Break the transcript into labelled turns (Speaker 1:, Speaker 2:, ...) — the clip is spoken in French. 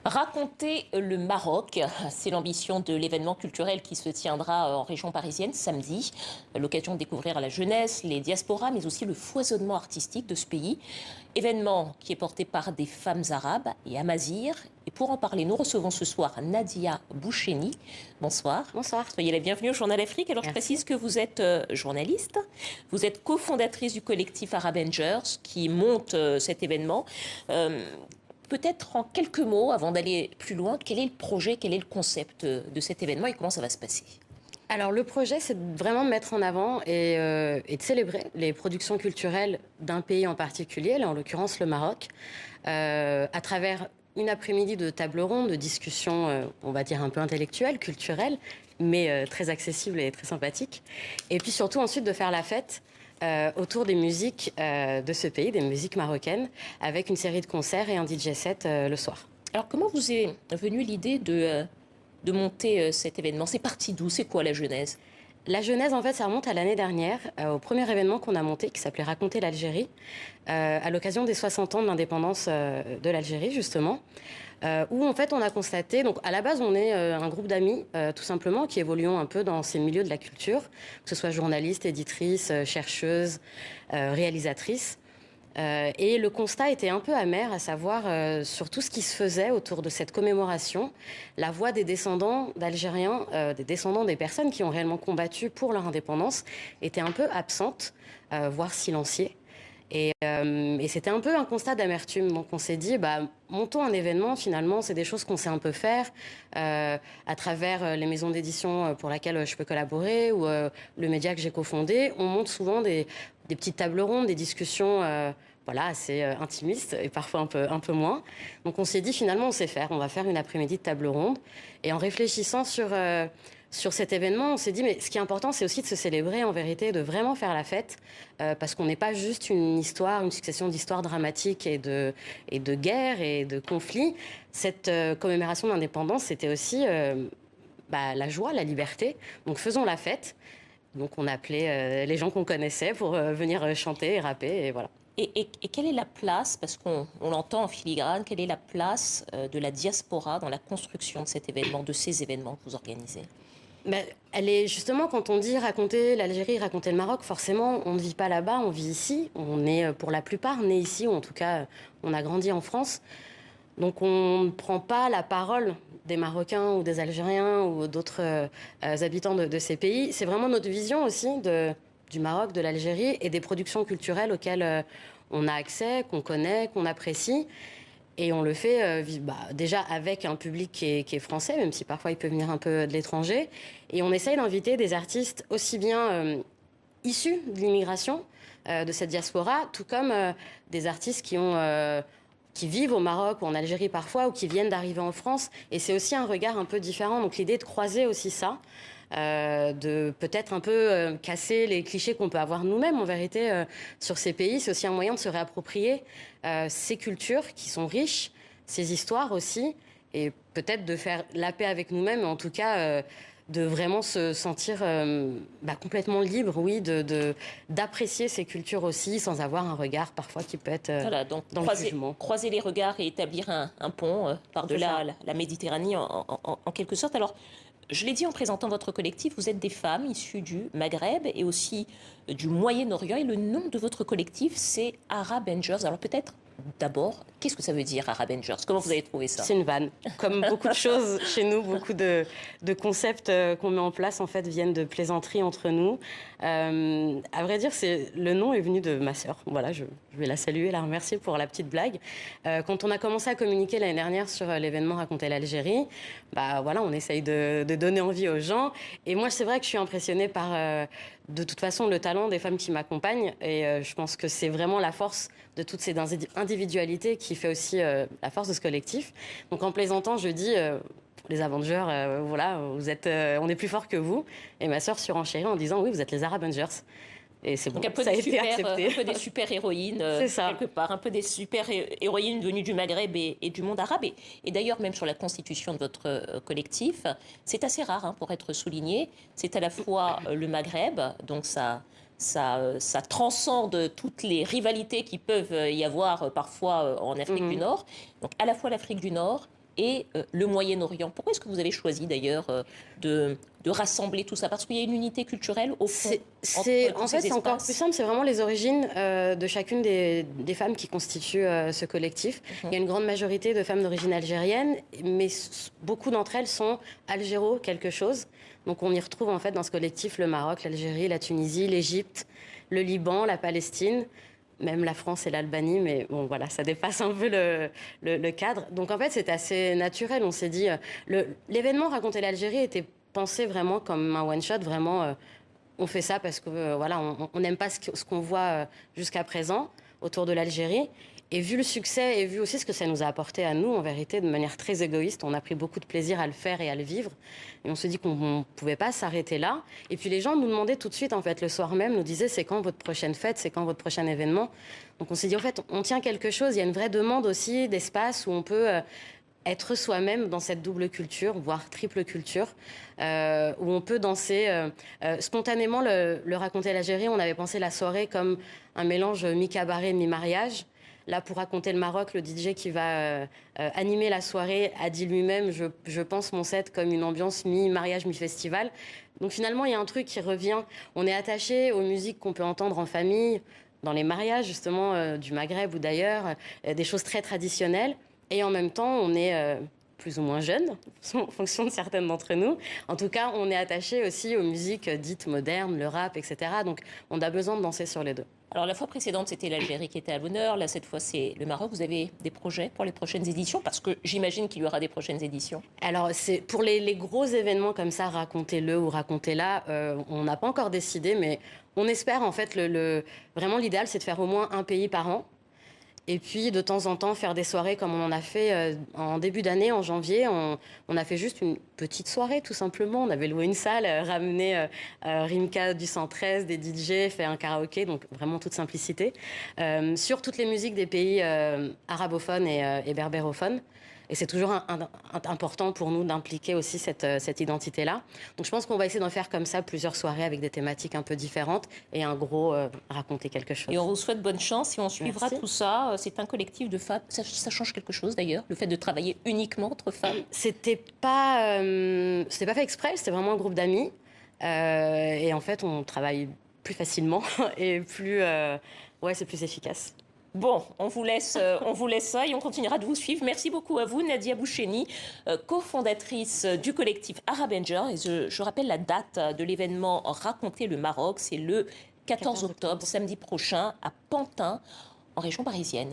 Speaker 1: Raconter le Maroc, c'est l'ambition de l'événement culturel qui se tiendra en région parisienne samedi. L'occasion de découvrir la jeunesse, les diasporas, mais aussi le foisonnement artistique de ce pays. Événement qui est porté par des femmes arabes et amazirs. Et pour en parler, nous recevons ce soir Nadia Boucheni. Bonsoir.
Speaker 2: Bonsoir.
Speaker 1: Soyez la bienvenue au Journal Afrique. Alors, je précise que vous êtes journaliste. Vous êtes cofondatrice du collectif Arabengers qui monte cet événement. Peut-être en quelques mots, avant d'aller plus loin, quel est le projet, quel est le concept de cet événement et comment ça va se passer?
Speaker 2: Alors le projet, c'est vraiment de mettre en avant et de célébrer les productions culturelles d'un pays en particulier, là en l'occurrence le Maroc, à travers une après-midi de table ronde, de discussions, on va dire un peu intellectuelles, culturelles, mais très accessibles et très sympathiques. Et puis surtout ensuite de faire la fête autour des musiques de ce pays, des musiques marocaines, avec une série de concerts et un DJ set le soir.
Speaker 1: Alors comment vous est venue l'idée de monter cet événement? C'est parti d'où? C'est quoi la genèse?
Speaker 2: La genèse, en fait, ça remonte à l'année dernière, au premier événement qu'on a monté, qui s'appelait Raconter l'Algérie, à l'occasion des 60 ans de l'indépendance de l'Algérie, justement, où, en fait, on a constaté... Donc, à la base, on est un groupe d'amis, tout simplement, qui évoluons un peu dans ces milieux de la culture, que ce soit journalistes, éditrices, chercheuses, réalisatrices. Et le constat était un peu amer, à savoir sur tout ce qui se faisait autour de cette commémoration. La voix des descendants d'Algériens, des descendants des personnes qui ont réellement combattu pour leur indépendance, était un peu absente, voire silenciée. Et c'était un peu un constat d'amertume. Donc on s'est dit, montons un événement, finalement, c'est des choses qu'on sait un peu faire, à travers les maisons d'édition pour lesquelles je peux collaborer, ou le média que j'ai cofondé. On monte souvent des petites tables rondes, des discussions assez intimistes et parfois un peu moins. Donc on s'est dit, finalement, on sait faire. On va faire une après-midi de table ronde. Et en réfléchissant sur cet événement, on s'est dit, mais ce qui est important, c'est aussi de se célébrer, en vérité, de vraiment faire la fête, parce qu'on n'est pas juste une histoire, une succession d'histoires dramatiques et de guerres et de conflits. Cette commémoration d'indépendance, c'était aussi la joie, la liberté. Donc faisons la fête. Donc on appelait les gens qu'on connaissait pour venir chanter et rapper, et voilà.
Speaker 1: Et quelle est la place, parce qu'on l'entend en filigrane, quelle est la place de la diaspora dans la construction de cet événement, de ces événements que vous organisez?
Speaker 2: Elle est justement, quand on dit raconter l'Algérie, raconter le Maroc, forcément, on ne vit pas là-bas, on vit ici. On est pour la plupart nés ici, ou en tout cas, on a grandi en France. Donc on ne prend pas la parole des Marocains ou des Algériens ou d'autres habitants de ces pays. C'est vraiment notre vision aussi du Maroc, de l'Algérie et des productions culturelles auxquelles on a accès, qu'on connaît, qu'on apprécie. Et on le fait déjà avec un public qui est français, même si parfois il peut venir un peu de l'étranger. Et on essaye d'inviter des artistes aussi bien issus de l'immigration, de cette diaspora, tout comme des artistes qui vivent au Maroc ou en Algérie parfois, ou qui viennent d'arriver en France. Et c'est aussi un regard un peu différent. Donc l'idée de croiser aussi ça, de peut-être un peu casser les clichés qu'on peut avoir nous-mêmes en vérité sur ces pays. C'est aussi un moyen de se réapproprier ces cultures qui sont riches, ces histoires aussi, et peut-être de faire la paix avec nous-mêmes, mais en tout cas de vraiment se sentir complètement libre, oui, d'apprécier ces cultures aussi, sans avoir un regard parfois qui peut être
Speaker 1: voilà, donc
Speaker 2: dans le jugement.
Speaker 1: Croiser les regards et établir un pont par-delà la Méditerranée en quelque sorte. Alors, je l'ai dit en présentant votre collectif, vous êtes des femmes issues du Maghreb et aussi du Moyen-Orient. Et le nom de votre collectif, c'est Arabengers. Alors peut-être d'abord, qu'est-ce que ça veut dire Arabengers? Comment vous avez trouvé ça?
Speaker 2: C'est une vanne. Comme beaucoup de choses chez nous, beaucoup de concepts qu'on met en place en fait viennent de plaisanteries entre nous. À vrai dire, le nom est venu de ma sœur. Voilà, je vais la saluer, la remercier pour la petite blague. Quand on a commencé à communiquer l'année dernière sur l'événement Raconter l'Algérie, on essaye de donner envie aux gens. Et moi, c'est vrai que je suis impressionnée par de toute façon le talent des femmes qui m'accompagnent. Et je pense que c'est vraiment la force de toutes ces individualités qui fait aussi la force de ce collectif. Donc en plaisantant, je dis les Avengers, vous êtes, on est plus fort que vous. Et ma sœur surenchérit en disant oui, vous êtes les Arabengers. Et c'est bon,
Speaker 1: donc
Speaker 2: ça a été accepté.
Speaker 1: un peu des super-héroïnes, quelque part, un peu des super-héroïnes venues du Maghreb et du monde arabe. Et d'ailleurs, même sur la constitution de votre collectif, c'est assez rare pour être souligné. C'est à la fois le Maghreb, donc ça transcende toutes les rivalités qui peuvent y avoir parfois en Afrique du Nord. Donc à la fois l'Afrique du Nord et le Moyen-Orient. Pourquoi est-ce que vous avez choisi d'ailleurs de rassembler tout ça? Parce qu'il y a une unité culturelle au fond
Speaker 2: En fait, c'est encore plus simple, c'est vraiment les origines de chacune des femmes qui constituent ce collectif. Il y a une grande majorité de femmes d'origine algérienne, mais beaucoup d'entre elles sont algéro quelque chose. Donc on y retrouve en fait dans ce collectif le Maroc, l'Algérie, la Tunisie, l'Égypte, le Liban, la Palestine, même la France et l'Albanie, mais bon voilà, ça dépasse un peu le cadre. Donc en fait c'est assez naturel, on s'est dit, l'événement Raconter l'Algérie était pensé vraiment comme un one-shot, vraiment on fait ça parce que voilà, on n'aime pas ce qu'on voit jusqu'à présent autour de l'Algérie. Et vu le succès et vu aussi ce que ça nous a apporté à nous, en vérité, de manière très égoïste, on a pris beaucoup de plaisir à le faire et à le vivre. Et on se dit qu'on ne pouvait pas s'arrêter là. Et puis les gens nous demandaient tout de suite, en fait, le soir même, nous disaient c'est quand votre prochaine fête, c'est quand votre prochain événement. Donc on s'est dit, en fait, on tient quelque chose. Il y a une vraie demande aussi d'espace où on peut être soi-même dans cette double culture, voire triple culture, où on peut danser spontanément. Le Raconter l'Algérie, on avait pensé la soirée comme un mélange mi-cabaret, mi-mariage. Là, pour Raconter le Maroc, le DJ qui va animer la soirée a dit lui-même, je pense mon set comme une ambiance mi-mariage, mi-festival. Donc finalement, il y a un truc qui revient. On est attaché aux musiques qu'on peut entendre en famille, dans les mariages justement du Maghreb ou d'ailleurs, des choses très traditionnelles. Et en même temps, on est plus ou moins jeune, en fonction de certaines d'entre nous. En tout cas, on est attaché aussi aux musiques dites modernes, le rap, etc. Donc, on a besoin de danser sur les deux.
Speaker 1: Alors, la fois précédente, c'était l'Algérie qui était à l'honneur. Là, cette fois, c'est le Maroc. Vous avez des projets pour les prochaines éditions? Parce que j'imagine qu'il y aura des prochaines éditions.
Speaker 2: Alors, c'est pour les gros événements comme ça, racontez-le ou racontez-la, on n'a pas encore décidé, mais on espère, en fait, vraiment l'idéal, c'est de faire au moins un pays par an. Et puis, de temps en temps, faire des soirées comme on en a fait en début d'année, en janvier. On a fait juste une petite soirée, tout simplement. On avait loué une salle, ramené Rimka du 113, des DJ, fait un karaoké, donc vraiment toute simplicité. Sur toutes les musiques des pays arabophones et berbérophones. Et c'est toujours important pour nous d'impliquer aussi cette identité-là. Donc je pense qu'on va essayer d'en faire comme ça plusieurs soirées avec des thématiques un peu différentes et un gros raconter quelque chose.
Speaker 1: Et on vous souhaite bonne chance et on suivra
Speaker 2: Merci.
Speaker 1: tout ça. C'est un collectif de femmes. Ça change quelque chose d'ailleurs, le fait de travailler uniquement entre femmes?
Speaker 2: C'était pas fait exprès, c'était vraiment un groupe d'amis. Et en fait, on travaille plus facilement et plus... ouais, c'est plus efficace.
Speaker 1: Bon, on vous laisse ça et on continuera de vous suivre. Merci beaucoup à vous, Nadia Boucheni, cofondatrice du collectif Arabanger. Et je rappelle la date de l'événement Raconter le Maroc, c'est le 14 octobre, samedi prochain, à Pantin, en région parisienne.